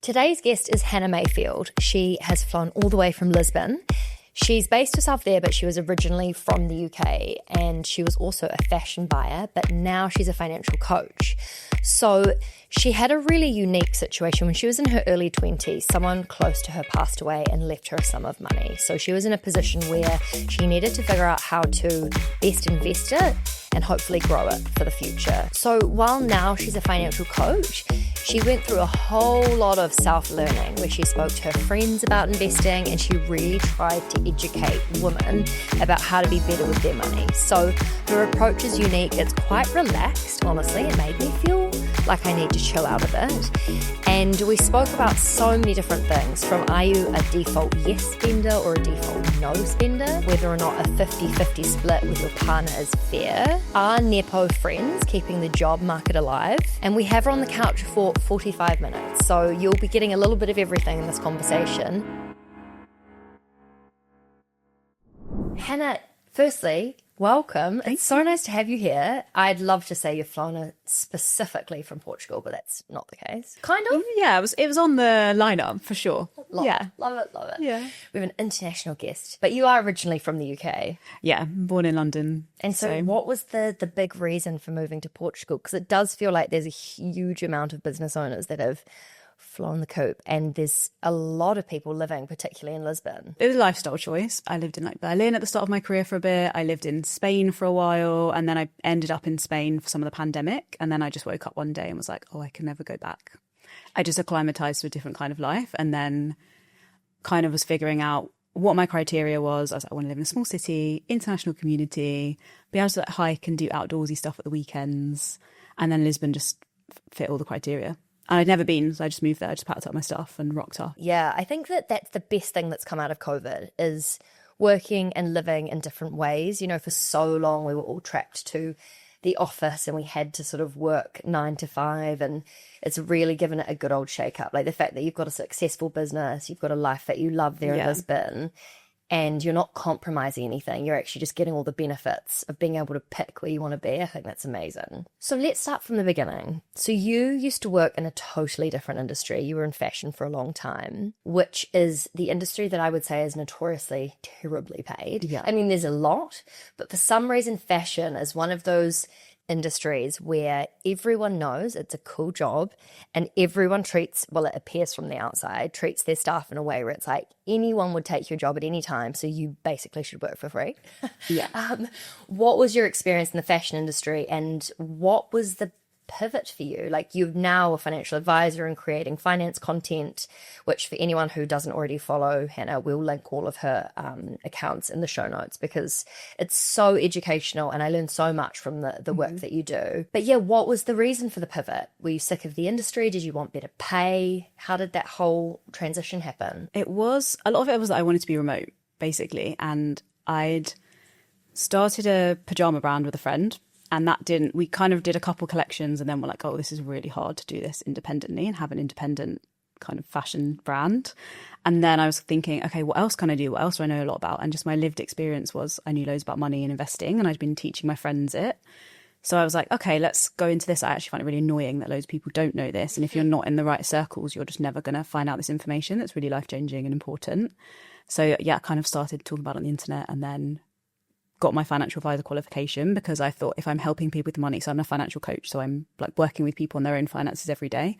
Today's guest is Hannah Mayfield. She has flown all the way from Lisbon. She's based herself there, but she was originally from the UK, and she was also a fashion buyer, but now she's a financial coach. So she had a really unique situation. When she was in her early 20s, someone close to her passed away and left her a sum of money. So she was in a position where she needed to figure out how to best invest it and hopefully grow it for the future. So while now she's a financial coach, she went through a whole lot of self-learning where she spoke to her friends about investing, and she really tried to educate women about how to be better with their money. So her approach is unique. It's quite relaxed, honestly. It made me feel like I need to chill out a bit. And we spoke about so many different things, from are you a default yes spender or a default no spender, whether or not a 50-50 split with your partner is fair, are Nepo friends keeping the job market alive, and we have her on the couch for 45 minutes. So you'll be getting a little bit of everything in this conversation. Hannah, firstly, welcome. It's so nice to have you here. I'd love to say you've flown specifically from Portugal, but that's not the case. Kind of? Yeah, it was on the lineup for sure. Love it. Yeah. We have an international guest, but you are originally from the UK. Yeah, born in London. And so what was the big reason for moving to Portugal? Because it does feel like there's a huge amount of business owners that have flown the coop, and there's a lot of people living, particularly in Lisbon. It was a lifestyle choice. I lived in Berlin at the start of my career for a bit. I lived in Spain for a while, and then I ended up in Spain for some of the pandemic. And then I just woke up one day and was like, oh, I can never go back. I just acclimatized to a different kind of life, and then kind of was figuring out what my criteria was. I was like, I want to live in a small city, international community, be able to hike and do outdoorsy stuff at the weekends. And then Lisbon just fit all the criteria. And I'd never been, so I just moved there. I just packed up my stuff and rocked up. Yeah, I think that's the best thing that's come out of COVID, is working and living in different ways. You know, for so long we were all trapped to the office and we had to sort of work 9 to 5, and it's really given it a good old shake up. Like the fact that you've got a successful business, you've got a life that you love there in Lisbon, and you're not compromising anything. You're actually just getting all the benefits of being able to pick where you want to be. I think that's amazing. So let's start from the beginning. So you used to work in a totally different industry. You were in fashion for a long time, which is the industry that I would say is notoriously terribly paid. Yeah. I mean, there's a lot, but for some reason fashion is one of those industries where everyone knows it's a cool job, and everyone treats, well, it appears from the outside, treats their staff in a way where it's like anyone would take your job at any time, so you basically should work for free. Yeah. What was your experience in the fashion industry, and what was the pivot for you? Like, you're now a financial advisor and creating finance content, which for anyone who doesn't already follow Hannah, we'll link all of her accounts in the show notes, because it's so educational and I learned so much from the work that you do. But yeah, what was the reason for the pivot? Were you sick of the industry? Did you want better pay? How did that whole transition happen? A lot of it was that I wanted to be remote, basically. And I'd started a pajama brand with a friend, and we kind of did a couple collections, and then we're like, oh, this is really hard to do this independently and have an independent kind of fashion brand. And then I was thinking, okay, what else can I do? What else do I know a lot about? And just my lived experience was I knew loads about money and investing, and I'd been teaching my friends it. So I was like, okay, let's go into this. I actually find it really annoying that loads of people don't know this. And if you're not in the right circles, you're just never going to find out this information that's really life-changing and important. So yeah, I kind of started talking about it on the internet, and then got my financial advisor qualification, because I thought, if I'm helping people with money, so I'm a financial coach, so I'm like working with people on their own finances every day.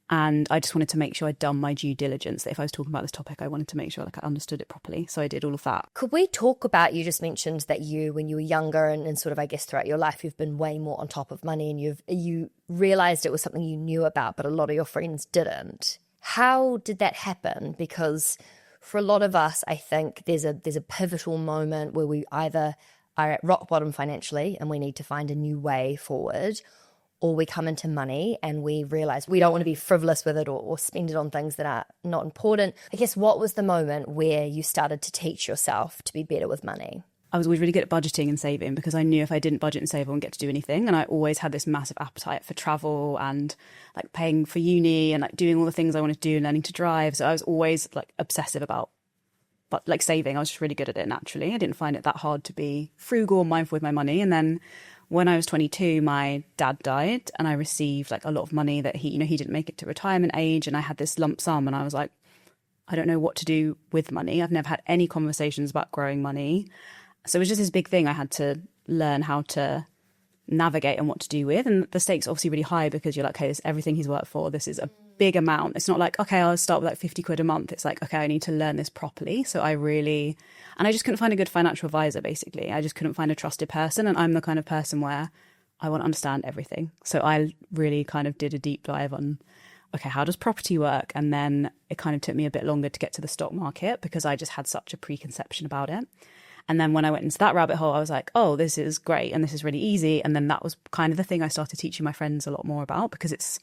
And I just wanted to make sure I'd done my due diligence, that if I was talking about this topic, I wanted to make sure like I understood it properly. So I did all of that. Could we talk about, you just mentioned that when you were younger and sort of, I guess, throughout your life, you've been way more on top of money, and you realised it was something you knew about, but a lot of your friends didn't. How did that happen? Because for a lot of us, I think there's a pivotal moment where we either are at rock bottom financially and we need to find a new way forward, or we come into money and we realise we don't want to be frivolous with it or spend it on things that are not important. I guess, what was the moment where you started to teach yourself to be better with money? I was always really good at budgeting and saving, because I knew if I didn't budget and save, I wouldn't get to do anything. And I always had this massive appetite for travel and like paying for uni and like doing all the things I wanted to do and learning to drive. So I was always like obsessive about saving. I was just really good at it naturally. I didn't find it that hard to be frugal and mindful with my money. And then when I was 22, my dad died and I received like a lot of money that he didn't make it to retirement age. And I had this lump sum and I was like, I don't know what to do with money. I've never had any conversations about growing money. So it was just this big thing I had to learn how to navigate and what to do with. And the stakes are obviously really high because you're like, okay, this is everything he's worked for. This is a big amount. It's not like, okay, I'll start with like 50 quid a month. It's like, okay, I need to learn this properly. So I just couldn't find a good financial advisor, basically. I just couldn't find a trusted person. And I'm the kind of person where I want to understand everything. So I really kind of did a deep dive on, okay, how does property work? And then it kind of took me a bit longer to get to the stock market because I just had such a preconception about it. And then when I went into that rabbit hole, I was like, oh, this is great. And this is really easy. And then that was kind of the thing I started teaching my friends a lot more about because it's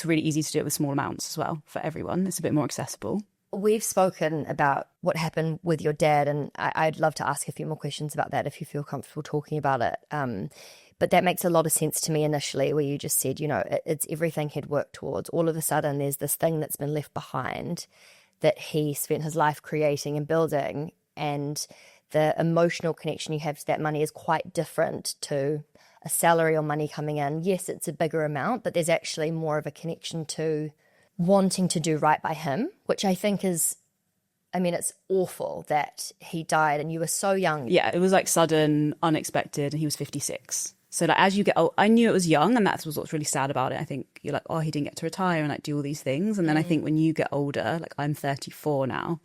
really easy to do it with small amounts as well for everyone. It's a bit more accessible. We've spoken about what happened with your dad, and I'd love to ask a few more questions about that if you feel comfortable talking about it. But that makes a lot of sense to me initially, where you just said, it's everything he'd worked towards. All of a sudden, there's this thing that's been left behind that he spent his life creating and building, and the emotional connection you have to that money is quite different to a salary or money coming in. Yes, it's a bigger amount, but there's actually more of a connection to wanting to do right by him, which I think is, it's awful that he died and you were so young. Yeah, it was like sudden, unexpected, and he was 56. So like as you get old, I knew it was young, and that's what's really sad about it. I think you're like, oh, he didn't get to retire and like do all these things. And then I think when you get older, like I'm 34 now,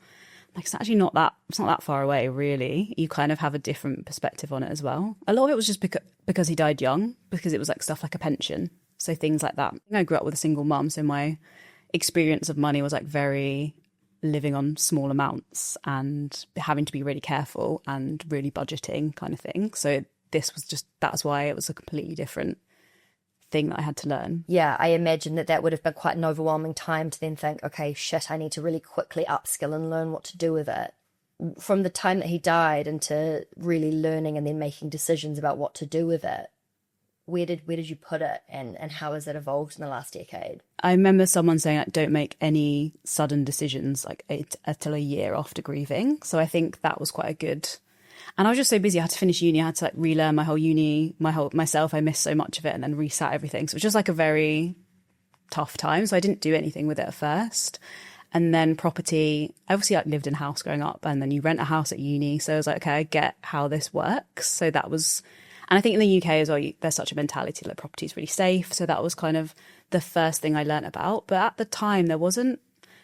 like it's actually not that far away, really. You kind of have a different perspective on it as well. A lot of it was just because he died young, because it was like stuff like a pension. So things like that. I grew up with a single mum, so my experience of money was like very living on small amounts and having to be really careful and really budgeting kind of thing. So that's why it was a completely different thing that I had to learn. Yeah, I imagine that would have been quite an overwhelming time to then think, okay, shit, I need to really quickly upskill and learn what to do with it. From the time that he died into really learning and then making decisions about what to do with it, where did you put it, and how has it evolved in the last decade? I remember someone saying, like, don't make any sudden decisions like until a year after grieving. So I think that was quite a good. And I was just so busy. I had to finish uni. I had to like relearn my whole uni, myself. I missed so much of it, and then reset everything. So it was just like a very tough time. So I didn't do anything with it at first. And then property, I obviously like lived in a house growing up, and then you rent a house at uni. So I was like, okay, I get how this works. So that was. And I think in the UK as well, there's such a mentality that property is really safe. So that was kind of the first thing I learned about. But at the time, there wasn't,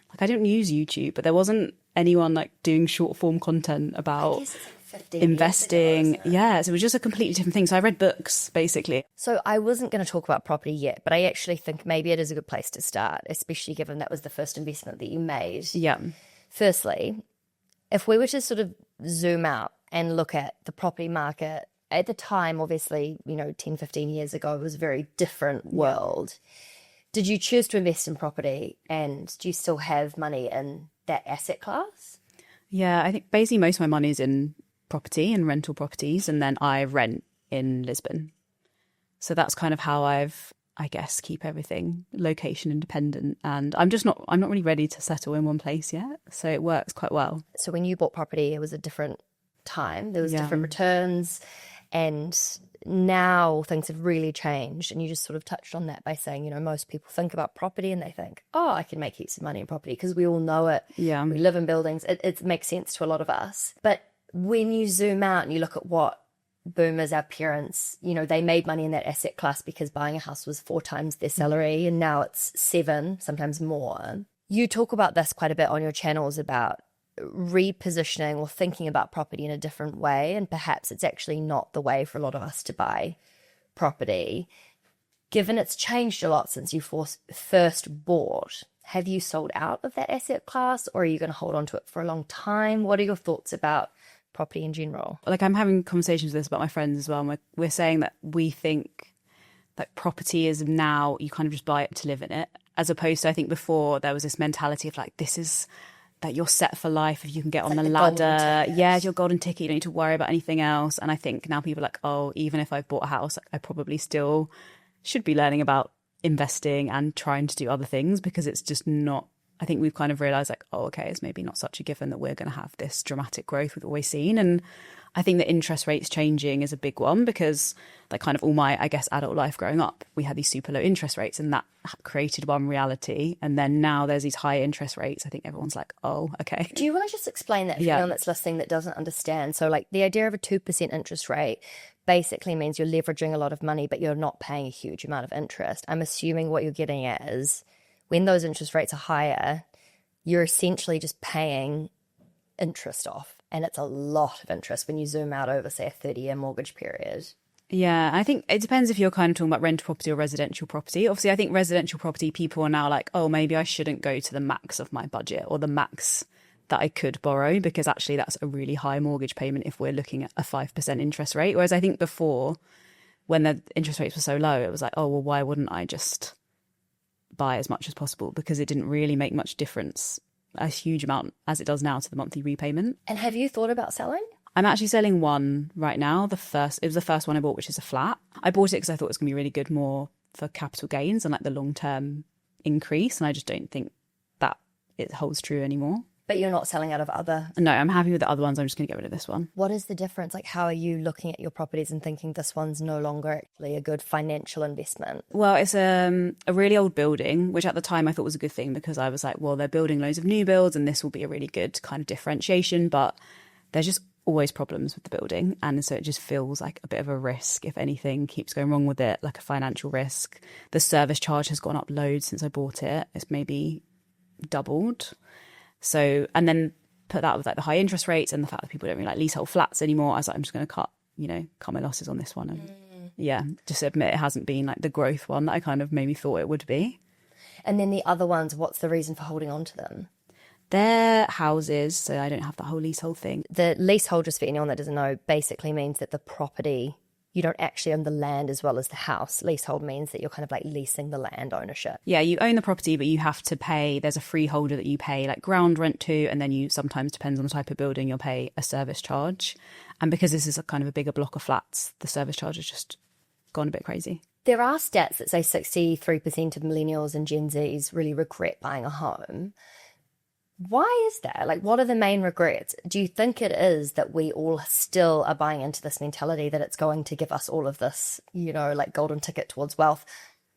like, I don't use YouTube, but there wasn't anyone like doing short form content about investing. Yeah, so it was just a completely different thing. So I read books, basically. So I wasn't going to talk about property yet, but I actually think maybe it is a good place to start, especially given that was the first investment that you made. Yeah. Firstly, if we were to sort of zoom out and look at the property market, at the time, obviously, 10, 15 years ago, it was a very different world. Did you choose to invest in property, and do you still have money in that asset class? Yeah, I think basically most of my money is in property and rental properties, and then I rent in Lisbon. So that's kind of how I guess, keep everything location independent. And I'm not really ready to settle in one place yet. So it works quite well. So when you bought property, it was a different time. There was different returns. And now things have really changed. And you just sort of touched on that by saying, most people think about property and they think, oh, I can make heaps of money in property because we all know it. Yeah. We live in buildings. It makes sense to a lot of us. But when you zoom out and you look at what boomers, our parents, they made money in that asset class because buying a house was 4 times their salary, and now it's 7, sometimes more. You talk about this quite a bit on your channels about repositioning or thinking about property in a different way, and perhaps it's actually not the way for a lot of us to buy property. Given it's changed a lot since you first bought, have you sold out of that asset class, or are you going to hold on to it for a long time? What are your thoughts about property in general? Like, I'm having conversations with this about my friends as well, and we're saying that we think that property is now you kind of just buy it to live in it, as opposed to, I think before there was this mentality of like, this is that you're set for life if you can get on the ladder. Yeah, it's your golden ticket. You don't need to worry about anything else. And I think now people are like, oh, even if I've bought a house, I probably still should be learning about investing and trying to do other things, because it's just not I think we've kind of realised like, oh, okay, it's maybe not such a given that we're going to have this dramatic growth we've always seen. And I think the interest rates changing is a big one because like kind of all my, I guess, adult life growing up, we had these super low interest rates and that created one reality. And then now there's these high interest rates. I think everyone's like, oh, okay. Do you want to just explain that for anyone that's listening that doesn't understand? So like the idea of a 2% interest rate basically means you're leveraging a lot of money, but you're not paying a huge amount of interest. I'm assuming what you're getting at is when those interest rates are higher, you're essentially just paying interest off. And it's a lot of interest when you zoom out over, say, a 30-year mortgage period. Yeah, I think it depends if you're kind of talking about rental property or residential property. Obviously, I think residential property, people are now like, oh, maybe I shouldn't go to the max of my budget or the max that I could borrow because actually that's a really high mortgage payment if we're looking at a 5% interest rate. Whereas I think before, when the interest rates were so low, it was like, oh, well, why wouldn't I just buy as much as possible? Because it didn't really make much difference, a huge amount as it does now, to the monthly repayment. And have you thought about selling? I'm actually selling one right now. It was the first one I bought, which is a flat. I bought it because I thought it was going to be really good more for capital gains and like the long-term increase. And I just don't think that it holds true anymore. But you're not selling out of other? No, I'm happy with the other ones. I'm just going to get rid of this one. What is the difference? Like, how are you looking at your properties and thinking this one's no longer actually a good financial investment? Well, it's a really old building, which at the time I thought was a good thing because I was like, well, they're building loads of new builds and this will be a really good kind of differentiation. But there's just always problems with the building. And so it just feels like a bit of a risk if anything keeps going wrong with it, like a financial risk. The service charge has gone up loads since I bought it. It's maybe doubled. So, and then put that with like the high interest rates and the fact that people don't really like leasehold flats anymore. I was like, I'm just going to cut my losses on this one. And just admit it hasn't been like the growth one that I kind of maybe thought it would be. And then the other ones, what's the reason for holding on to them? They're houses, so I don't have the whole leasehold thing. The leasehold, just for anyone that doesn't know, basically means that the property, you don't actually own the land as well as the house. Leasehold means that you're kind of like leasing the land ownership. Yeah, you own the property, but you have to pay, there's a freeholder that you pay like ground rent to, and then you sometimes, depends on the type of building, you'll pay a service charge. And because this is a kind of a bigger block of flats, the service charge has just gone a bit crazy. There are stats that say 63% of millennials and Gen Zs really regret buying a home. Why is that? Like, what are the main regrets? Do you think it is that we all still are buying into this mentality that it's going to give us all of this, like golden ticket towards wealth?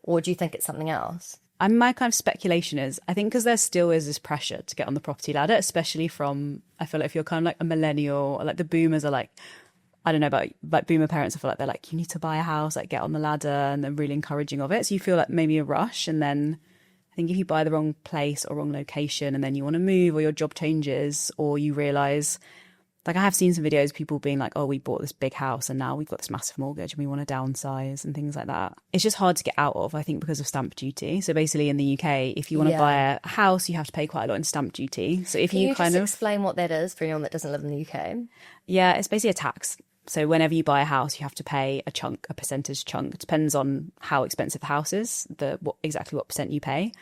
Or do you think it's something else? My kind of speculation is, I think because there still is this pressure to get on the property ladder, especially from, I feel like if you're kind of like a millennial, or like the boomers are like, I don't know about like boomer parents, I feel like they're like, you need to buy a house, like get on the ladder, and they're really encouraging of it. So you feel like maybe a rush, and then I think if you buy the wrong place or wrong location and then you want to move or your job changes or you realise, like I have seen some videos, people being like, oh, we bought this big house and now we've got this massive mortgage and we want to downsize and things like that. It's just hard to get out of, I think, because of stamp duty. So basically in the UK, if you want to buy a house, you have to pay quite a lot in stamp duty. So if you kind of explain what that is for anyone that doesn't live in the UK? Yeah, it's basically a tax. So whenever you buy a house, you have to pay a percentage chunk. It depends on how expensive the house is, exactly what percent you pay.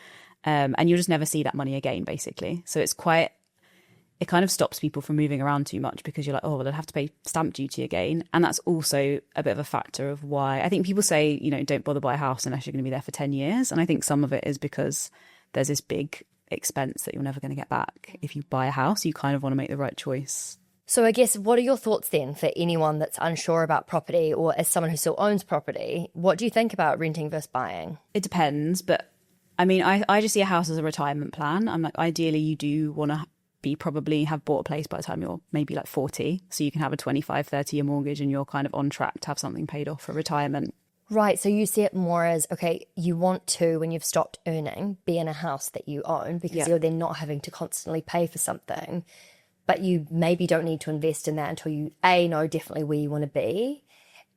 And you'll just never see that money again, basically. So it kind of stops people from moving around too much because you're like, oh, well, I'll have to pay stamp duty again. And that's also a bit of a factor of why I think people say, don't bother buy a house unless you're going to be there for 10 years. And I think some of it is because there's this big expense that you're never going to get back. If you buy a house, you kind of want to make the right choice. So I guess, what are your thoughts then for anyone that's unsure about property, or as someone who still owns property, what do you think about renting versus buying? It depends, but I mean, I just see a house as a retirement plan. I'm like, ideally you do want to probably have bought a place by the time you're maybe like 40, so you can have a 25, 30-year mortgage and you're kind of on track to have something paid off for retirement. Right, so you see it more as, okay, you want to, when you've stopped earning, be in a house that you own because you're then not having to constantly pay for something. But you maybe don't need to invest in that until you, know definitely where you want to be.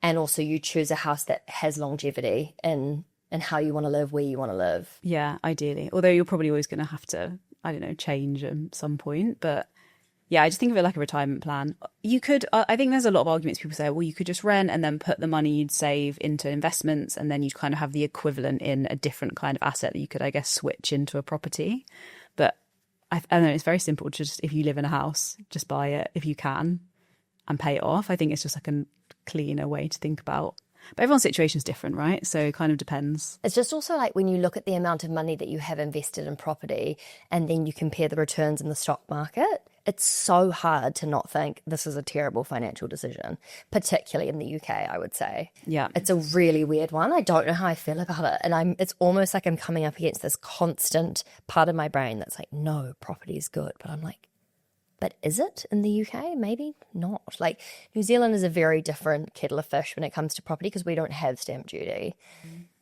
And also you choose a house that has longevity and how you want to live, where you want to live. Yeah, ideally. Although you're probably always going to have to, change at some point. But yeah, I just think of it like a retirement plan. You could, I think there's a lot of arguments people say, well, you could just rent and then put the money you'd save into investments, and then you'd kind of have the equivalent in a different kind of asset that you could, I guess, switch into a property. But I don't know, it's very simple. Just if you live in a house, just buy it if you can and pay it off. I think it's just like a cleaner way to think about. But everyone's situation is different, right? So it kind of depends. It's just also like when you look at the amount of money that you have invested in property and then you compare the returns in the stock market, it's so hard to not think this is a terrible financial decision, particularly in the UK, I would say. Yeah. It's a really weird one. I don't know how I feel about it. And it's almost like I'm coming up against this constant part of my brain that's like, no, property is good. But I'm like, but is it in the UK? Maybe not. Like New Zealand is a very different kettle of fish when it comes to property because we don't have stamp duty.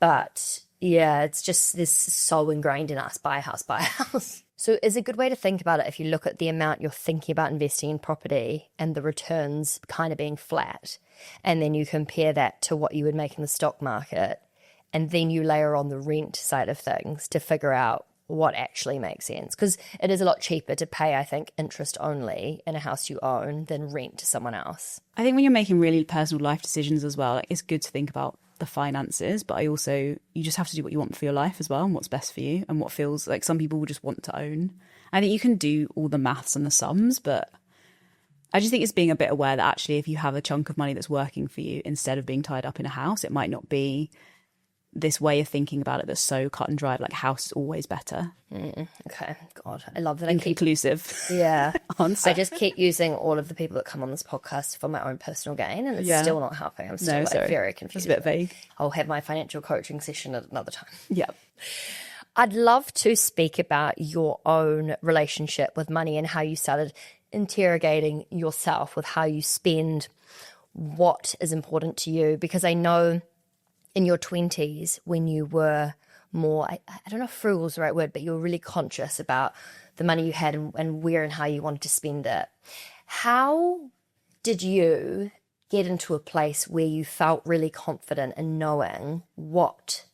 But yeah, it's just this so ingrained in us, buy a house, buy a house. So is a good way to think about it if you look at the amount you're thinking about investing in property and the returns kind of being flat, and then you compare that to what you would make in the stock market, and then you layer on the rent side of things to figure out what actually makes sense. Because it is a lot cheaper to pay, I think, interest only in a house you own than rent to someone else. I think when you're making really personal life decisions as well, like, it's good to think about the finances, but you just have to do what you want for your life as well and what's best for you and what feels like. Some people will just want to own. I think you can do all the maths and the sums, but I just think it's being a bit aware that actually if you have a chunk of money that's working for you instead of being tied up in a house, it might not be this way of thinking about it that's so cut and dry, like house is always better. Okay, God, I love that. Inconclusive. Yeah. Answer. I just keep using all of the people that come on this podcast for my own personal gain, and it's still not helping. I'm still very confused. It's a bit vague. I'll have my financial coaching session at another time. Yeah. I'd love to speak about your own relationship with money and how you started interrogating yourself with how you spend, what is important to you, because I know in your 20s when you were more, I don't know if frugal is the right word, but you were really conscious about the money you had and where and how you wanted to spend it. How did you get into a place where you felt really confident in knowing what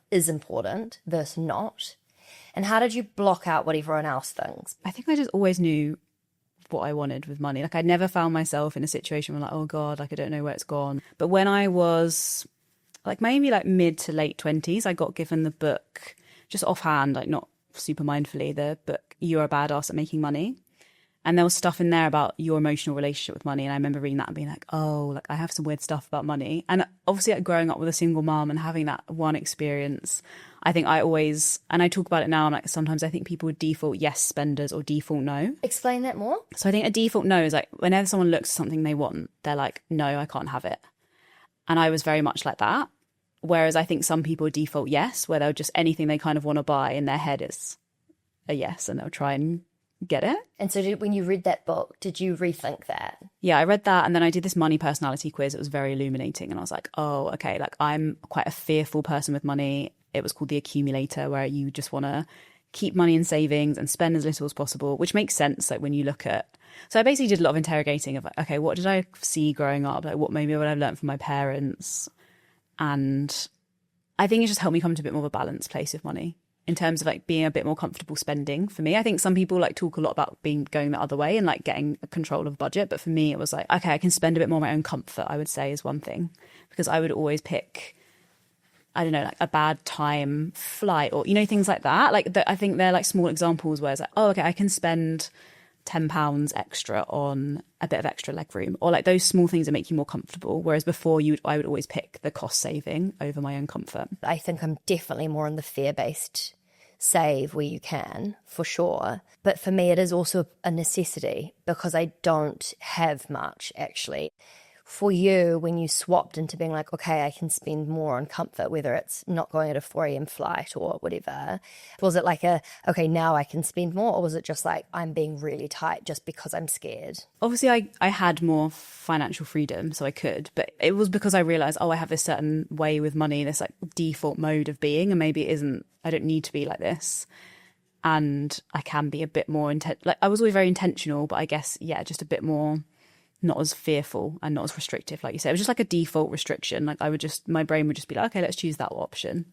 is important versus not? And how did you block out what everyone else thinks? I think I just always knew what I wanted with money. Like I never found myself in a situation where like, oh God, like I don't know where it's gone. But when I was like maybe like mid to late 20s, I got given the book just offhand, like not super mindfully, the book You're a Badass at Making Money. And there was stuff in there about your emotional relationship with money. And I remember reading that and being like, oh, like I have some weird stuff about money. And obviously like growing up with a single mom and having that one experience, I think I always, and I talk about it now, I'm like, sometimes I think people would default yes spenders or default no. Explain that more. So I think a default no is like whenever someone looks at something they want, they're like, no, I can't have it. And I was very much like that. Whereas I think some people default yes, where they'll just anything they kind of want to buy in their head is a yes and they'll try and get it. And so when you read that book, did you rethink that? Yeah, I read that and then I did this money personality quiz. It was very illuminating and I was like, oh, okay, like I'm quite a fearful person with money. It was called the accumulator, where you just want to keep money in savings and spend as little as possible, which makes sense like when you look at. So I basically did a lot of interrogating of like, okay, what did I see growing up? Like what I've learned from my parents. And I think it just helped me come to a bit more of a balanced place with money in terms of like being a bit more comfortable spending. For me, I think some people like talk a lot about going the other way and like getting control of budget. But for me, it was like, okay, I can spend a bit more my own comfort, I would say is one thing, because I would always pick, I don't know, like a bad time flight or, you know, things like that. Like I think they're like small examples where it's like, oh, okay, I can spend £10 extra on a bit of extra leg room, or like those small things that make you more comfortable. Whereas before I would always pick the cost saving over my own comfort. I think I'm definitely more on the fear-based save where you can, for sure. But for me, it is also a necessity because I don't have much actually. For you, when you swapped into being like, okay, I can spend more on comfort, whether it's not going at a 4 a.m. flight or whatever, was it like okay, now I can spend more? Or was it just like, I'm being really tight just because I'm scared? Obviously, I had more financial freedom, so I could. But it was because I realised, oh, I have this certain way with money, this like default mode of being, and maybe it isn't, I don't need to be like this. And I can be a bit more, like I was always very intentional, but I guess, yeah, just a bit more not as fearful and not as restrictive, like you said. It was just like a default restriction. Like my brain would just be like, okay, let's choose that option.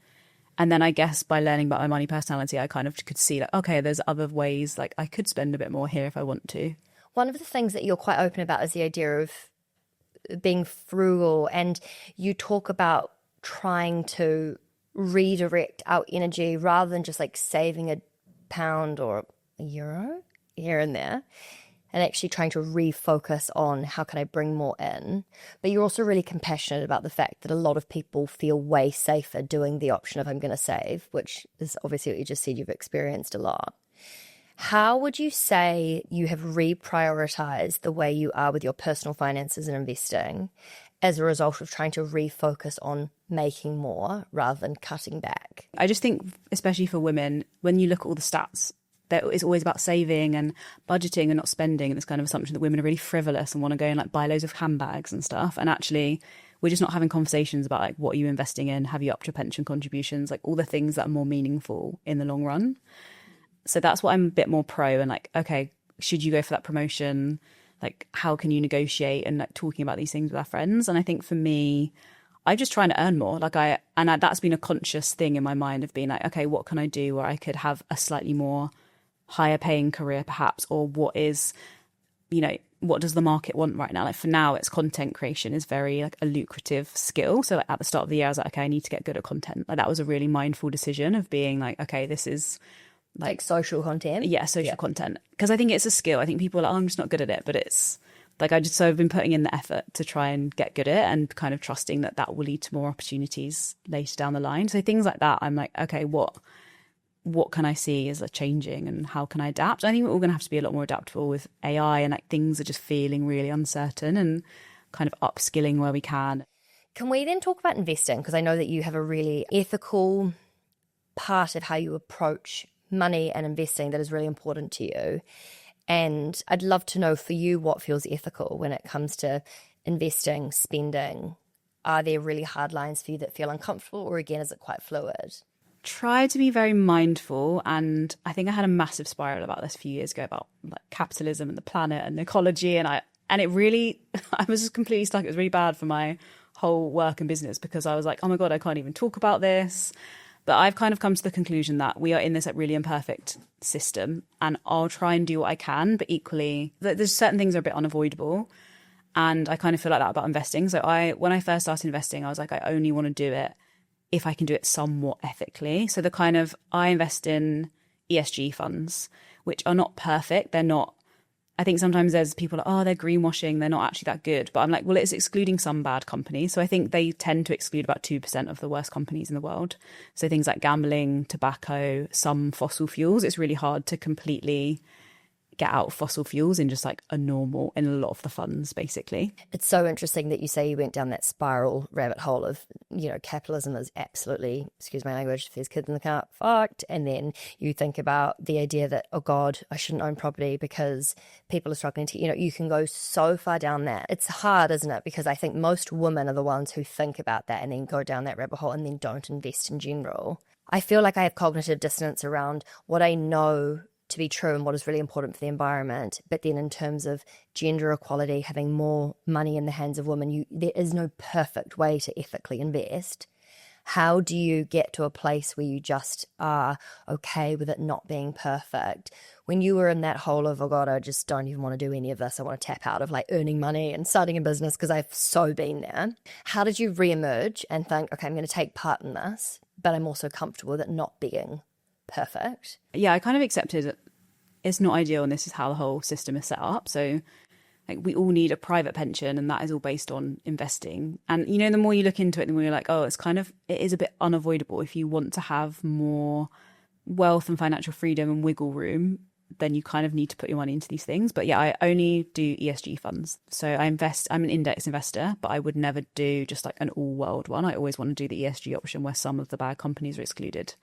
And then I guess by learning about my money personality, I kind of could see like, okay, there's other ways, like I could spend a bit more here if I want to. One of the things that you're quite open about is the idea of being frugal, and you talk about trying to redirect our energy rather than just like saving £1 or €1 here and there. and actually trying to refocus on how can I bring more in. But you're also really compassionate about the fact that a lot of people feel way safer doing the option of I'm going to save, which is obviously what you just said you've experienced a lot. How would you say you have reprioritized the way you are with your personal finances and investing as a result of trying to refocus on making more rather than cutting back? I just think, especially for women, when you look at all the stats, that it's always about saving and budgeting and not spending, and this kind of assumption that women are really frivolous and want to go and like buy loads of handbags and stuff. And actually, we're just not having conversations about like what are you investing in, have you upped your pension contributions, like all the things that are more meaningful in the long run. So that's what I'm a bit more pro, and like, okay, should you go for that promotion? Like, how can you negotiate, and like talking about these things with our friends. And I think for me, I'm just trying to earn more. That's been a conscious thing in my mind of being like, okay, what can I do where I could have a slightly more higher paying career perhaps, or what is, what does the market want right now? Like for now, it's content creation is very like a lucrative skill. So like at the start of the year, I was like, okay, I need to get good at content. Like that was a really mindful decision of being like, okay, this is like social content. Yeah, social content. Because I think it's a skill. I think people are like, oh, I'm just not good at it. But it's like, I've been putting in the effort to try and get good at it, and kind of trusting that that will lead to more opportunities later down the line. So things like that, I'm like, okay, what can I see as a changing, and how can I adapt? I think we're all going to have to be a lot more adaptable with AI, and like things are just feeling really uncertain, and kind of upskilling where we can. Can we then talk about investing? Because I know that you have a really ethical part of how you approach money and investing that is really important to you. And I'd love to know for you what feels ethical when it comes to investing, spending. Are there really hard lines for you that feel uncomfortable, or again, is it quite fluid? Try to be very mindful, and I think I had a massive spiral about this a few years ago about like capitalism and the planet and ecology, and it really I was just completely stuck. It was really bad for my whole work and business, because I was like, oh my god, I can't even talk about this. But I've kind of come to the conclusion that we are in this like really imperfect system, and I'll try and do what I can, but equally there's certain things that are a bit unavoidable, and I kind of feel like that about investing. So when I first started investing, I was like, I only want to do it if I can do it somewhat ethically. So I invest in ESG funds, which are not perfect. They're not, I think sometimes there's people like, oh, they're greenwashing, they're not actually that good. But I'm like, well, it's excluding some bad companies. So I think they tend to exclude about 2% of the worst companies in the world. So things like gambling, tobacco, some fossil fuels. It's really hard to completely get out of fossil fuels in just like in a lot of the funds, basically. It's so interesting that you say you went down that spiral rabbit hole of, capitalism is absolutely, excuse my language, if there's kids in the car, fucked. And then you think about the idea that, oh God, I shouldn't own property because people are struggling to, you can go so far down that. It's hard, isn't it? Because I think most women are the ones who think about that and then go down that rabbit hole and then don't invest in general. I feel like I have cognitive dissonance around what I know to be true and what is really important for the environment. But then in terms of gender equality, having more money in the hands of women, there is no perfect way to ethically invest. How do you get to a place where you just are okay with it not being perfect? When you were in that hole of, oh God, I just don't even want to do any of this. I want to tap out of like earning money and starting a business because I've so been there. How did you reemerge and think, okay, I'm going to take part in this, but I'm also comfortable with it not being perfect? Yeah, I kind of accepted it. It's not ideal, and this is how the whole system is set up. So like we all need a private pension, and that is all based on investing. And the more you look into it, the more you're like, oh, it is a bit unavoidable. If you want to have more wealth and financial freedom and wiggle room, then you kind of need to put your money into these things. But yeah, I only do ESG funds. So I'm an index investor, but I would never do just like an all world one. I always want to do the ESG option where some of the bad companies are excluded.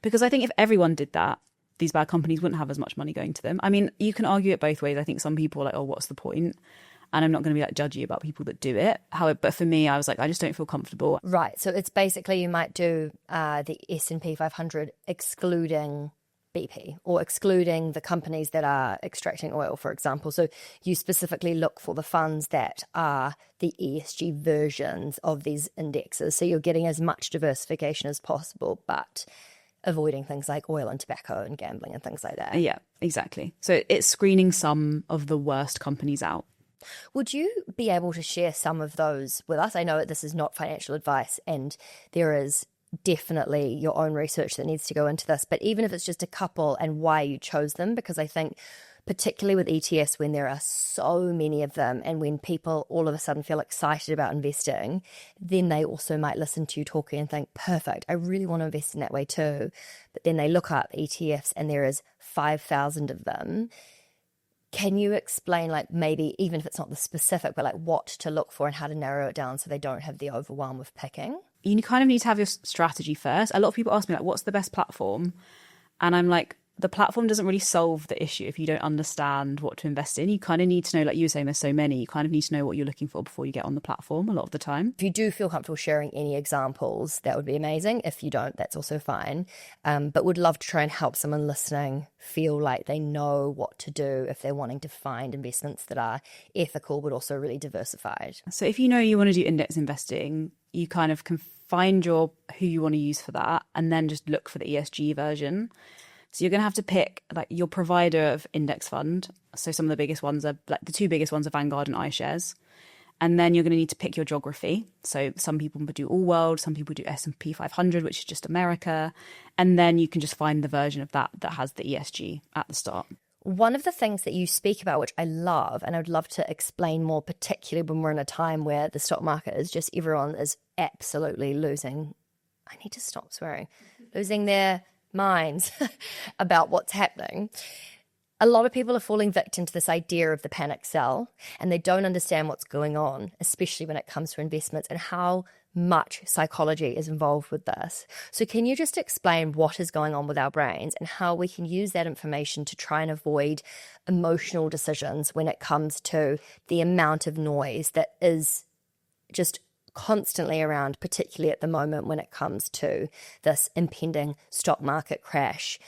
Because I think if everyone did that, these bad companies wouldn't have as much money going to them. I mean, you can argue it both ways. I think some people are like, oh, what's the point? And I'm not going to be like judgy about people that do it. But for me, I was like, I just don't feel comfortable. Right. So it's basically you might do the S&P 500 excluding BP or excluding the companies that are extracting oil, for example. So you specifically look for the funds that are the ESG versions of these indexes. So you're getting as much diversification as possible, but avoiding things like oil and tobacco and gambling and things like that. Yeah, exactly. So it's screening some of the worst companies out. Would you be able to share some of those with us? I know this is not financial advice and there is definitely your own research that needs to go into this, but even if it's just a couple and why you chose them, because I think particularly with ETFs when there are so many of them and when people all of a sudden feel excited about investing, then they also might listen to you talking and think, perfect, I really want to invest in that way too. But then they look up ETFs and there is 5,000 of them. Can you explain, like, maybe even if it's not the specific, but like what to look for and how to narrow it down so they don't have the overwhelm of picking? You kind of need to have your strategy first. A lot of people ask me, like, what's the best platform? And I'm like, the platform doesn't really solve the issue if you don't understand what to invest in. You kind of need to know, like you were saying, there's so many, you kind of need to know what you're looking for before you get on the platform a lot of the time. If you do feel comfortable sharing any examples, that would be amazing. If you don't, that's also fine. But would love to try and help someone listening feel like they know what to do if they're wanting to find investments that are ethical but also really diversified. So if you know you want to do index investing, you kind of can find who you want to use for that and then just look for the ESG version. So you're going to have to pick like your provider of index fund. So some of the biggest ones are like the two biggest ones are Vanguard and iShares. And then you're going to need to pick your geography. So some people do all world, some people do S&P 500, which is just America. And then you can just find the version of that has the ESG at the start. One of the things that you speak about, which I love, and I would love to explain more, particularly when we're in a time where the stock market is just everyone is absolutely losing. I need to stop swearing. Losing their minds about what's happening. A lot of people are falling victim to this idea of the panic sell, and they don't understand what's going on, especially when it comes to investments and how much psychology is involved with this. So can you just explain what is going on with our brains and how we can use that information to try and avoid emotional decisions when it comes to the amount of noise that is just constantly around, particularly at the moment when it comes to this impending stock market crash,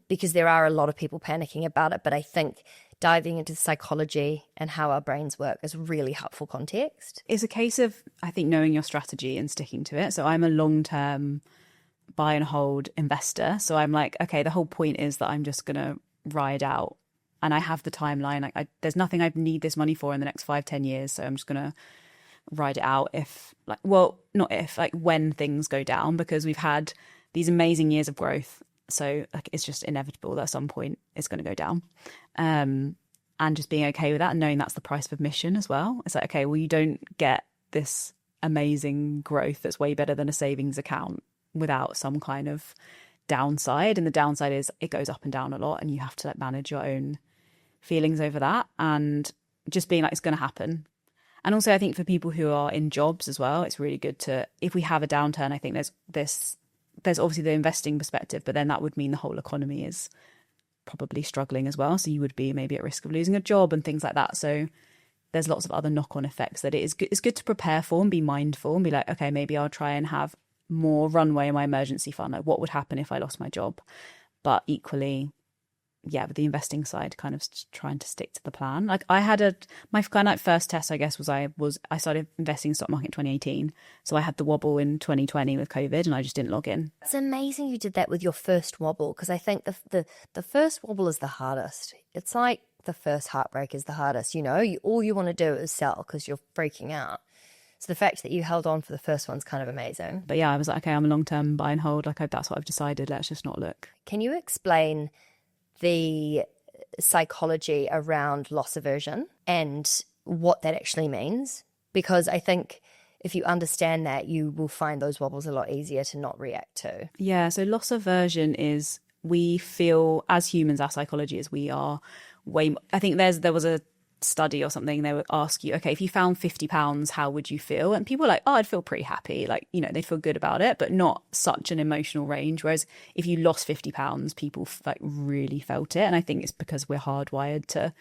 because there are a lot of people panicking about it. But I think diving into psychology and how our brains work is really helpful context. It's a case of, I think, knowing your strategy and sticking to it. So I'm a long-term buy and hold investor. So I'm like, okay, the whole point is that I'm just going to ride out and I have the timeline. Like there's nothing I need this money for in the next 5-10 years. So I'm just going to ride it out when things go down, because we've had these amazing years of growth. So like it's just inevitable that at some point it's going to go down. And just being okay with that and knowing that's the price of admission as well. It's like, okay, well, you don't get this amazing growth that's way better than a savings account without some kind of downside. And the downside is it goes up and down a lot and you have to like manage your own feelings over that and just being like, it's going to happen. And also I think for people who are in jobs as well, it's really good to, if we have a downturn, I think there's obviously the investing perspective, but then that would mean the whole economy is probably struggling as well. So you would be maybe at risk of losing a job and things like that. So there's lots of other knock-on effects that it's good to prepare for and be mindful and be like, okay, maybe I'll try and have more runway in my emergency fund. Like what would happen if I lost my job? But equally, yeah, with the investing side, kind of trying to stick to the plan. Like I had my kind of first test, I guess, I started investing in stock market in 2018. So I had the wobble in 2020 with COVID and I just didn't log in. It's amazing you did that with your first wobble, because I think the first wobble is the hardest. It's like the first heartbreak is the hardest. You know, all you want to do is sell because you're freaking out. So the fact that you held on for the first one's kind of amazing. But yeah, I was like, okay, I'm a long-term buy and hold. Like that's what I've decided. Let's just not look. Can you explain the psychology around loss aversion and what that actually means? Because I think if you understand that, you will find those wobbles a lot easier to not react to. Yeah, so loss aversion is, we feel as humans, our psychology is we are way, I think there was a study or something, they would ask you, okay, if you found £50, how would you feel? And people are like, oh, I'd feel pretty happy, like, you know, they'd feel good about it, but not such an emotional range. Whereas if you lost £50, people like really felt it. And I think it's because we're hardwired to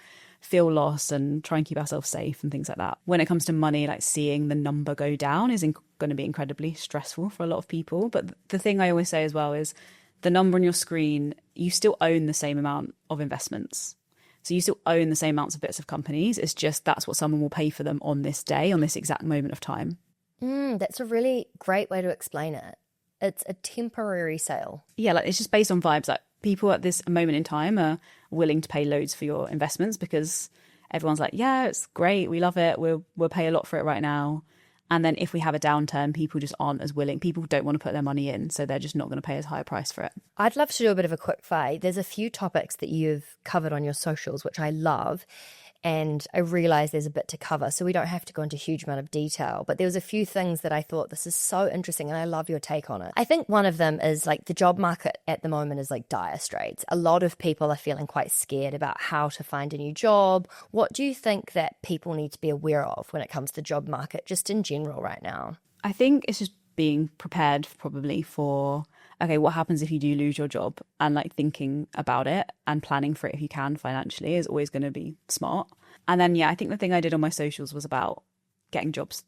feel loss and try and keep ourselves safe and things like that. When it comes to money, like seeing the number go down is going to be incredibly stressful for a lot of people. But the thing I always say as well is the number on your screen, you still own the same amount of investments. So you still own the same amounts of bits of companies. It's just that's what someone will pay for them on this day, on this exact moment of time. That's a really great way to explain it. It's a temporary sale. Yeah, like it's just based on vibes. Like people at this moment in time are willing to pay loads for your investments because everyone's like, yeah, it's great, we love it, we'll pay a lot for it right now. And then if we have a downturn, people just aren't as willing. People don't want to put their money in, so they're just not going to pay as high a price for it. I'd love to do a bit of a quick fire. There's a few topics that you've covered on your socials, which I love. And I realise there's a bit to cover, so we don't have to go into a huge amount of detail. But there was a few things that I thought, this is so interesting, and I love your take on it. I think one of them is like the job market at the moment is like dire straits. A lot of people are feeling quite scared about how to find a new job. What do you think that people need to be aware of when it comes to the job market, just in general right now? I think it's just being prepared probably for, okay, what happens if you do lose your job, and like thinking about it and planning for it if you can financially is always going to be smart. And then, yeah, I think the thing I did on my socials was about getting jobs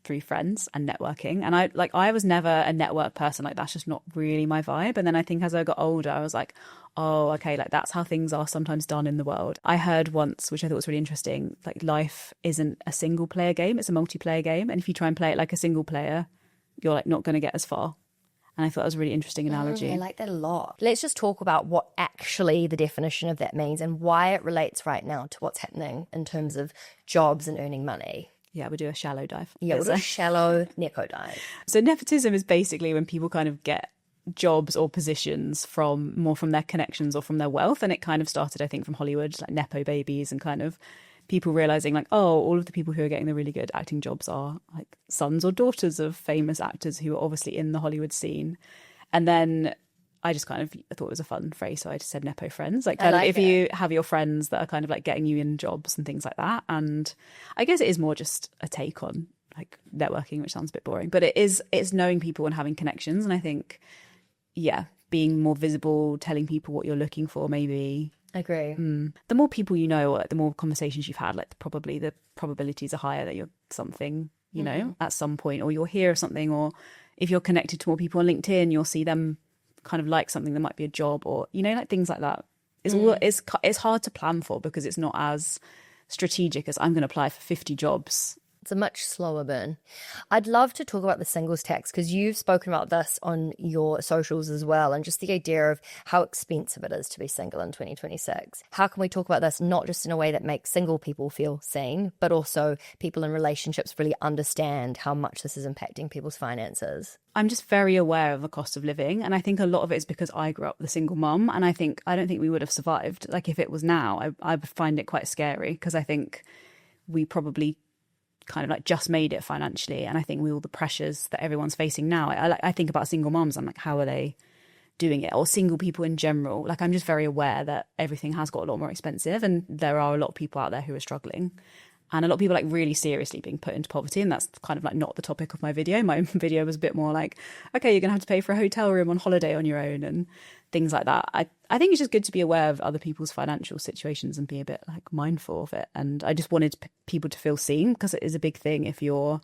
through friends and networking. And I was never a network person. Like, that's just not really my vibe. And then I think as I got older, I was like, oh, okay, like that's how things are sometimes done in the world. I heard once, which I thought was really interesting, like life isn't a single player game, it's a multiplayer game. And if you try and play it like a single player, you're like not going to get as far. And I thought it was a really interesting analogy. I like that a lot. Let's just talk about what actually the definition of that means and why it relates right now to what's happening in terms of jobs and earning money. Yeah, we'll do a shallow dive. Yeah, we'll do a shallow nepo dive. So nepotism is basically when people kind of get jobs or positions from their connections or from their wealth. And it kind of started, I think, from Hollywood, like nepo babies and kind of people realizing like, oh, all of the people who are getting the really good acting jobs are like sons or daughters of famous actors who are obviously in the Hollywood scene. And then I just kind of thought it was a fun phrase, so I just said nepo friends. Like, kind of if you have your friends that are kind of like getting you in jobs and things like that. And I guess it is more just a take on like networking, which sounds a bit boring, but it's knowing people and having connections. And I think, yeah, being more visible, telling people what you're looking for, maybe. Agree. The more people you know, or like, the more conversations you've had, like probably the probabilities are higher that you're something, you know, at some point, or you'll hear of something, or if you're connected to more people on LinkedIn, you'll see them kind of like something that might be a job, or you know, like things like that. It's hard to plan for because it's not as strategic as I'm going to apply for 50 jobs. It's a much slower burn. I'd love to talk about the singles tax because you've spoken about this on your socials as well, and just the idea of how expensive it is to be single in 2026. How can we talk about this not just in a way that makes single people feel seen, but also people in relationships really understand how much this is impacting people's finances? I'm just very aware of the cost of living, and I think a lot of it is because I grew up with a single mum, and I don't think we would have survived. Like if it was now, I would find it quite scary because I think we probably kind of like just made it financially, and I think with all the pressures that everyone's facing now, I think about single moms. I'm like, how are they doing it? Or single people in general. Like I'm just very aware that everything has got a lot more expensive, and there are a lot of people out there who are struggling, and a lot of people like really seriously being put into poverty. And that's kind of like not the topic of my video. My video was a bit more like, okay, you're gonna have to pay for a hotel room on holiday on your own and things like that. I think it's just good to be aware of other people's financial situations and be a bit like mindful of it. And I just wanted people to feel seen, because it is a big thing if you're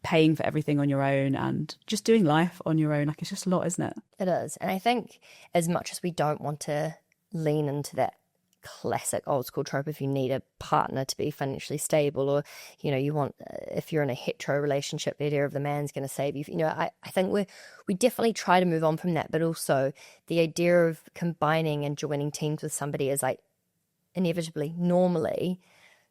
paying for everything on your own and just doing life on your own. Like it's just a lot, isn't it? It is. And I think as much as we don't want to lean into that classic old school trope, if you need a partner to be financially stable, or you know, you want, if you're in a hetero relationship, the idea of the man's going to save you, you know, I think we definitely try to move on from that. But also the idea of combining and joining teams with somebody is like inevitably, normally,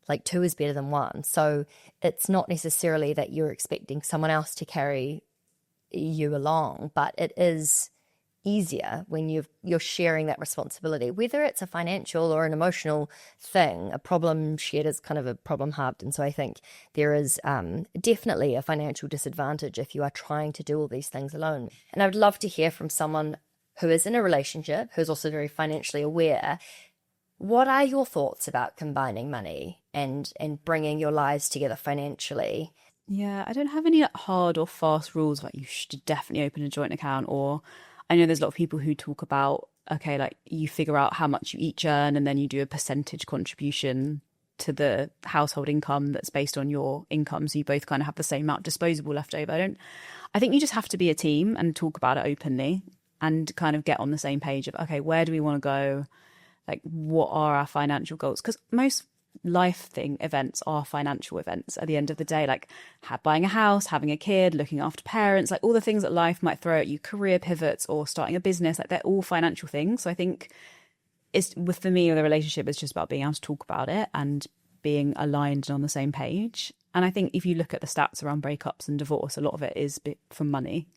like two is better than one. So it's not necessarily that you're expecting someone else to carry you along, but it is easier when you're sharing that responsibility, whether it's a financial or an emotional thing. A problem shared is kind of a problem halved. And so I think there is definitely a financial disadvantage if you are trying to do all these things alone. And I would love to hear from someone who is in a relationship, who's also very financially aware. What are your thoughts about combining money and bringing your lives together financially? Yeah, I don't have any hard or fast rules like you should definitely open a joint account, or I know there's a lot of people who talk about, okay, like you figure out how much you each earn and then you do a percentage contribution to the household income that's based on your income, so you both kind of have the same amount disposable left over. I think you just have to be a team and talk about it openly and kind of get on the same page of, okay, where do we want to go? Like, what are our financial goals? Because most life events are financial events at the end of the day, like buying a house, having a kid, looking after parents, like all the things that life might throw at you, career pivots or starting a business, like they're all financial things. So I think for me, the relationship is just about being able to talk about it and being aligned and on the same page. And I think if you look at the stats around breakups and divorce, a lot of it is for money.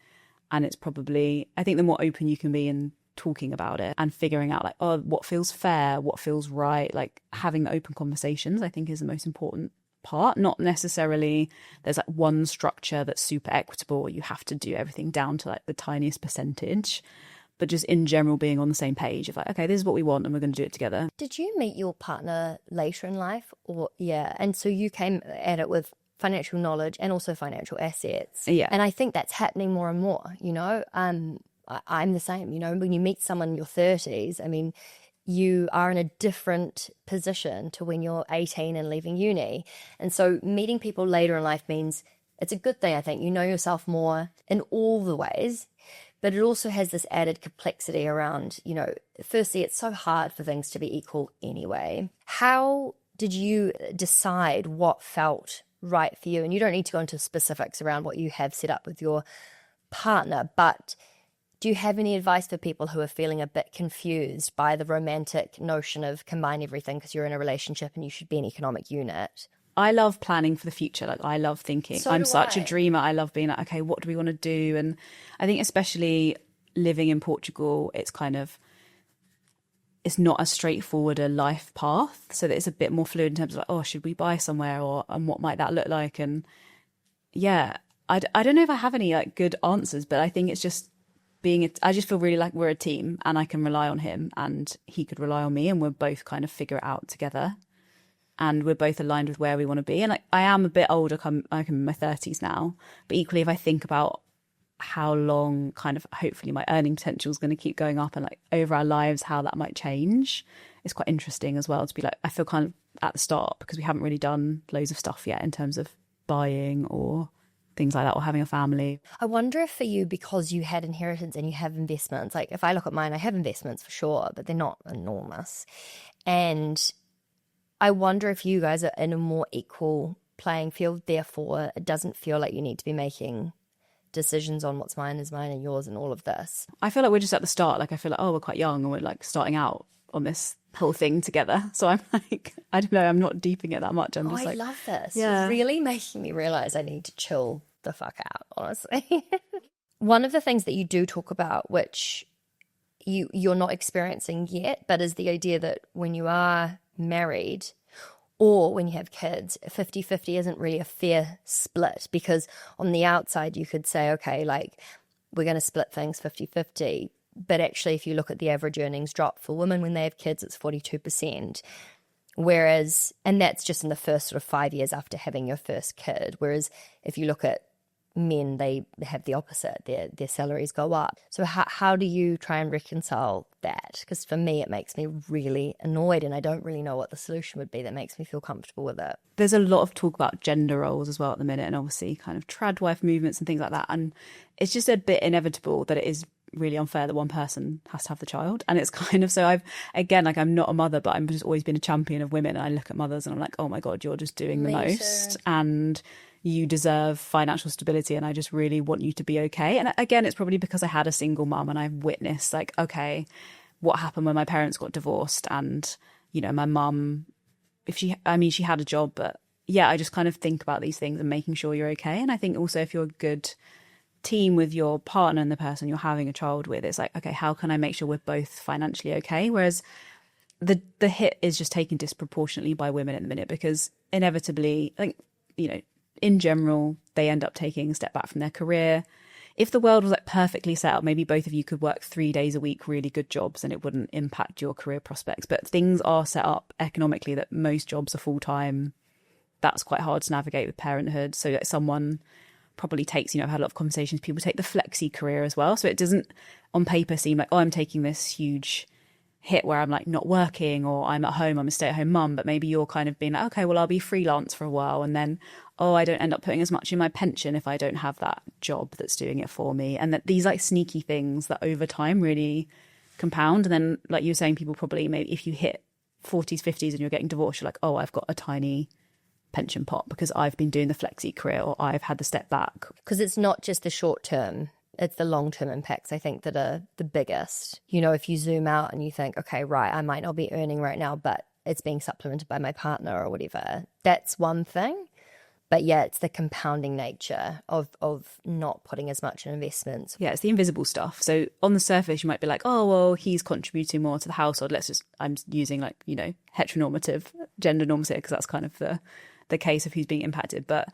And it's probably, I think the more open you can be in talking about it and figuring out like, oh, what feels fair, what feels right, like having the open conversations, I think is the most important part. Not necessarily there's like one structure that's super equitable, or you have to do everything down to like the tiniest percentage, but just in general being on the same page of like, okay, this is what we want and we're going to do it together. Did you meet your partner later in life? Or yeah, and so you came at it with financial knowledge and also financial assets. Yeah. And I think that's happening more and more, you know. I'm the same, you know, when you meet someone in your 30s, I mean, you are in a different position to when you're 18 and leaving uni. And so meeting people later in life means it's a good thing, I think. You know yourself more in all the ways, but it also has this added complexity around, you know, firstly, it's so hard for things to be equal anyway. How did you decide what felt right for you? And you don't need to go into specifics around what you have set up with your partner, but do you have any advice for people who are feeling a bit confused by the romantic notion of combine everything because you're in a relationship and you should be an economic unit? I love planning for the future. Like I love thinking. So I'm do such I. a dreamer. I love being like, okay, what do we want to do? And I think especially living in Portugal, it's not as straightforward a life path. So that it's a bit more fluid in terms of like, oh, should we buy somewhere, and what might that look like? And yeah, I don't know if I have any like good answers, but I think it's just I just feel really like we're a team and I can rely on him and he could rely on me and we'll both kind of figure it out together. And we're both aligned with where we want to be. And I am a bit older, I'm in my 30s now, but equally if I think about how long kind of hopefully my earning potential is going to keep going up and like over our lives, how that might change, it's quite interesting as well to be like, I feel kind of at the start because we haven't really done loads of stuff yet in terms of buying or things like that or having a family. I wonder if for you, because you had inheritance and you have investments, like if I look at mine, I have investments for sure, but they're not enormous. And I wonder if you guys are in a more equal playing field, therefore it doesn't feel like you need to be making decisions on what's mine is mine and yours and all of this. I feel like we're just at the start. Like I feel like, oh, we're quite young and we're like starting out on this whole thing together. So I'm like, I don't know, I'm not deeping it that much. I'm just I like, love this. Yeah. It's really making me realize I need to chill the fuck out, honestly. One of the things that you do talk about, which you're not experiencing yet, but is the idea that when you are married or when you have kids, 50-50 isn't really a fair split, because on the outside you could say, okay, like we're going to split things 50-50, but actually if you look at the average earnings drop for women when they have kids, it's 42%. Whereas, and that's just in the first sort of 5 years after having your first kid. Whereas if you look at men, they have the opposite. Their salaries go up. So how do you try and reconcile that? Because for me, it makes me really annoyed and I don't really know what the solution would be that makes me feel comfortable with it. There's a lot of talk about gender roles as well at the minute, and obviously kind of trad wife movements and things like that. And it's just a bit inevitable that it is really unfair that one person has to have the child. And it's kind of, so I'm not a mother, but I've just always been a champion of women. And I look at mothers and I'm like, oh my God, you're just doing the most. And you deserve financial stability and I just really want you to be okay. And again, it's probably because I had a single mum and I've witnessed like, okay, what happened when my parents got divorced, and, you know, my mum, she had a job, but yeah, I just kind of think about these things and making sure you're okay. And I think also if you're a good team with your partner and the person you're having a child with, it's like, okay, how can I make sure we're both financially okay? Whereas the hit is just taken disproportionately by women at the minute, because inevitably, like, you know, in general, they end up taking a step back from their career. If the world was like perfectly set up, maybe both of you could work 3 days a week, really good jobs, and it wouldn't impact your career prospects. But things are set up economically that most jobs are full-time. That's quite hard to navigate with parenthood. So that someone probably takes, you know, I've had a lot of conversations, people take the flexi career as well. So it doesn't on paper seem like, oh, I'm taking this huge hit where I'm like not working, or I'm at home, I'm a stay-at-home mum, but maybe you're kind of being like, okay, well, I'll be freelance for a while, and then, oh, I don't end up putting as much in my pension if I don't have that job that's doing it for me. And that these like sneaky things that over time really compound. And then, like you were saying, people probably, maybe if you hit 40s, 50s and you're getting divorced, you're like, oh, I've got a tiny pension pot because I've been doing the flexi career, or I've had the step back. Because it's not just the short term, it's the long-term impacts, I think, that are the biggest. You know, if you zoom out and you think, okay, right, I might not be earning right now, but it's being supplemented by my partner or whatever, that's one thing. But yeah, it's the compounding nature of not putting as much in investments. Yeah, it's the invisible stuff. So on the surface, you might be like, oh, well, he's contributing more to the household. I'm using like, heteronormative, gender normative, because that's kind of the case of who's being impacted. But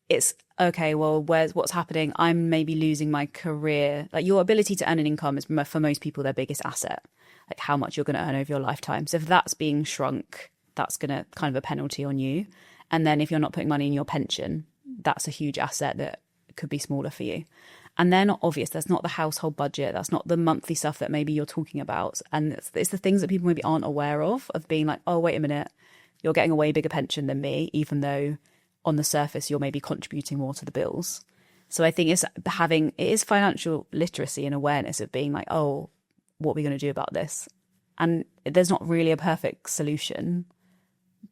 it's, okay, well, what's happening? I'm maybe losing my career. Like, your ability to earn an income is, for most people, their biggest asset. Like, how much you're going to earn over your lifetime. So if that's being shrunk, that's going to kind of a penalty on you. And then if you're not putting money in your pension, that's a huge asset that could be smaller for you. And they're not obvious. That's not the household budget. That's not the monthly stuff that maybe you're talking about. And it's the things that people maybe aren't aware of being like, oh, wait a minute, you're getting a way bigger pension than me, even though on the surface you're maybe contributing more to the bills. So I think it is financial literacy and awareness of being like, oh, what are we going to do about this? And there's not really a perfect solution.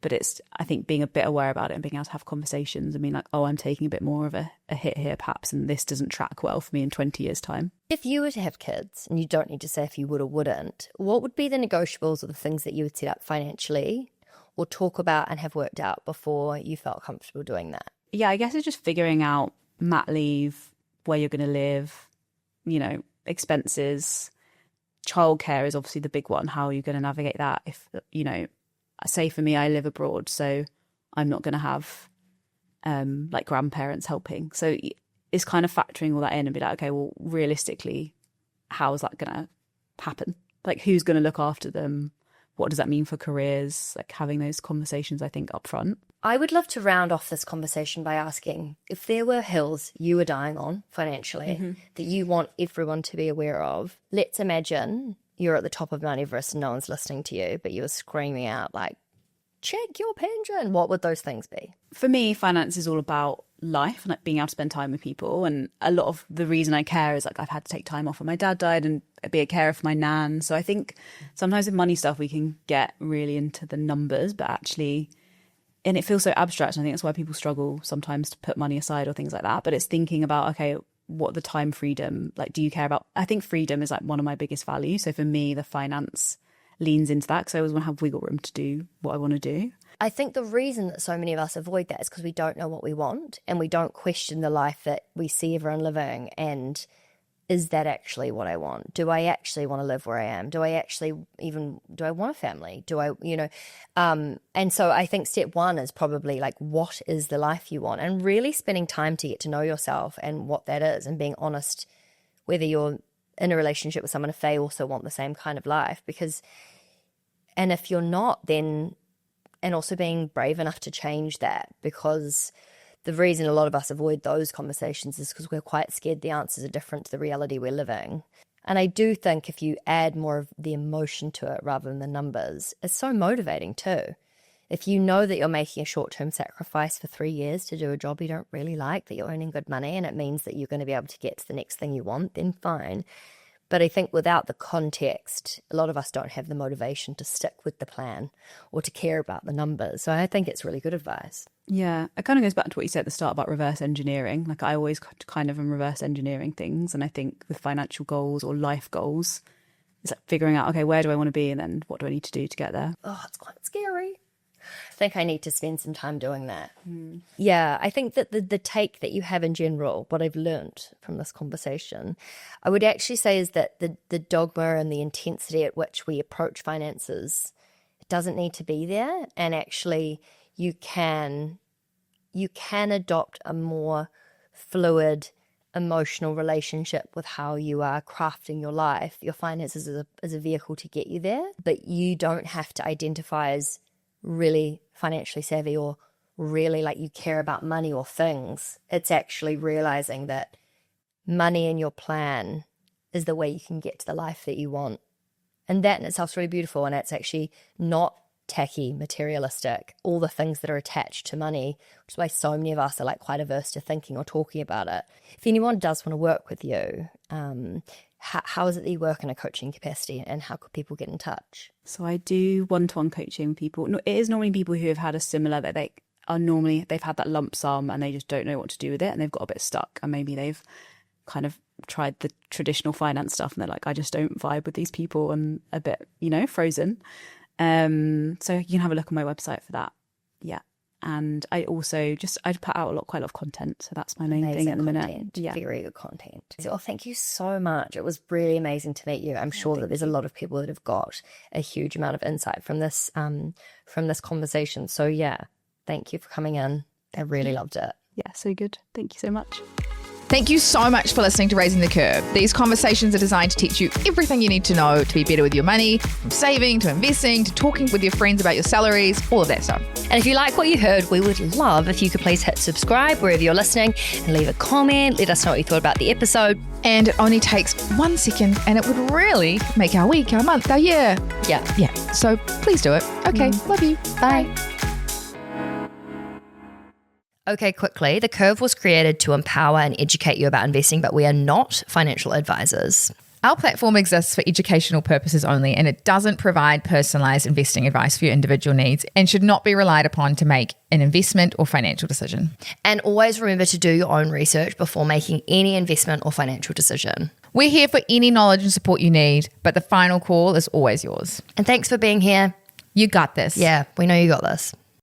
But it's, I think, being a bit aware about it and being able to have conversations and being like, oh, I'm taking a bit more of a hit here, perhaps, and this doesn't track well for me in 20 years' time. If you were to have kids, and you don't need to say if you would or wouldn't, what would be the negotiables or the things that you would set up financially or talk about and have worked out before you felt comfortable doing that? Yeah, I guess it's just figuring out mat leave, where you're going to live, expenses. Childcare is obviously the big one. How are you going to navigate that? If, say for me, I live abroad, so I'm not going to have like grandparents helping. So it's kind of factoring all that in and be like, okay, well, realistically, how is that going to happen? Like, who's going to look after them? What does that mean for careers? Like, having those conversations, I think, up front. I would love to round off this conversation by asking, if there were hills you were dying on financially that you want everyone to be aware of, let's imagine you're at the top of Mount Everest and no one's listening to you, but you were screaming out like, check your pension. What would those things be? For me, finance is all about life and like being able to spend time with people. And a lot of the reason I care is like I've had to take time off when my dad died and be a carer for my nan. So I think sometimes with money stuff, we can get really into the numbers, but actually, and it feels so abstract. And I think that's why people struggle sometimes to put money aside or things like that. But it's thinking about, okay, what the time freedom, like, do you care about? I think freedom is like one of my biggest values. So for me, the finance leans into that because I always want to have wiggle room to do what I want to do. I think the reason that so many of us avoid that is because we don't know what we want and we don't question the life that we see everyone living. And is that actually what I want? Do I actually want to live where I am? Do I want a family? And so I think step one is probably like, what is the life you want? And really spending time to get to know yourself and what that is, and being honest, whether you're in a relationship with someone, if they also want the same kind of life. And if you're not, then, and also being brave enough to change that, because the reason a lot of us avoid those conversations is because we're quite scared the answers are different to the reality we're living. And I do think if you add more of the emotion to it rather than the numbers, it's so motivating too. If you know that you're making a short-term sacrifice for 3 years to do a job you don't really like, that you're earning good money, and it means that you're going to be able to get to the next thing you want, then fine. But I think without the context, a lot of us don't have the motivation to stick with the plan or to care about the numbers. So I think it's really good advice. Yeah, it kind of goes back to what you said at the start about reverse engineering. Like, I always kind of am reverse engineering things. And I think with financial goals or life goals, it's like figuring out, okay, where do I want to be? And then what do I need to do to get there? Oh, it's quite scary. I think I need to spend some time doing that. Yeah, I think that the take that you have in general, what I've learned from this conversation, I would actually say is that the dogma and the intensity at which we approach finances, it doesn't need to be there. And actually, you can adopt a more fluid, emotional relationship with how you are crafting your life. Your finances is a vehicle to get you there, but you don't have to identify as really financially savvy or really like you care about money or things. It's actually realizing that money in your plan is the way you can get to the life that you want. And that in itself is really beautiful. And it's actually not tacky, materialistic, all the things that are attached to money, which is why so many of us are like quite averse to thinking or talking about it. If anyone does want to work with you, how is it that you work in a coaching capacity, and how could people get in touch? So I do one-to-one coaching with people. No, it is normally people who have had a similar, that they've had that lump sum and they just don't know what to do with it, and they've got a bit stuck, and maybe they've kind of tried the traditional finance stuff and they're like, I just don't vibe with these people, and a bit, frozen. So you can have a look on my website for that. Yeah. And I also I'd put out quite a lot of content. So that's my main thing at the minute. Yeah. Very good content. So, thank you so much. It was really amazing to meet you. I'm sure that there's a lot of people that have got a huge amount of insight from this conversation. So yeah, thank you for coming in. I really loved it. Yeah, so good. Thank you so much. Thank you so much for listening to Raising the Curve. These conversations are designed to teach you everything you need to know to be better with your money, from saving to investing to talking with your friends about your salaries, all of that stuff. And if you like what you heard, we would love if you could please hit subscribe wherever you're listening and leave a comment. Let us know what you thought about the episode. And it only takes 1 second and it would really make our week, our month, our year. Yeah. So please do it. Okay. Love you. Bye. Okay, quickly, The Curve was created to empower and educate you about investing, but we are not financial advisors. Our platform exists for educational purposes only, and it doesn't provide personalized investing advice for your individual needs and should not be relied upon to make an investment or financial decision. And always remember to do your own research before making any investment or financial decision. We're here for any knowledge and support you need, but the final call is always yours. And thanks for being here. You got this. Yeah, we know you got this.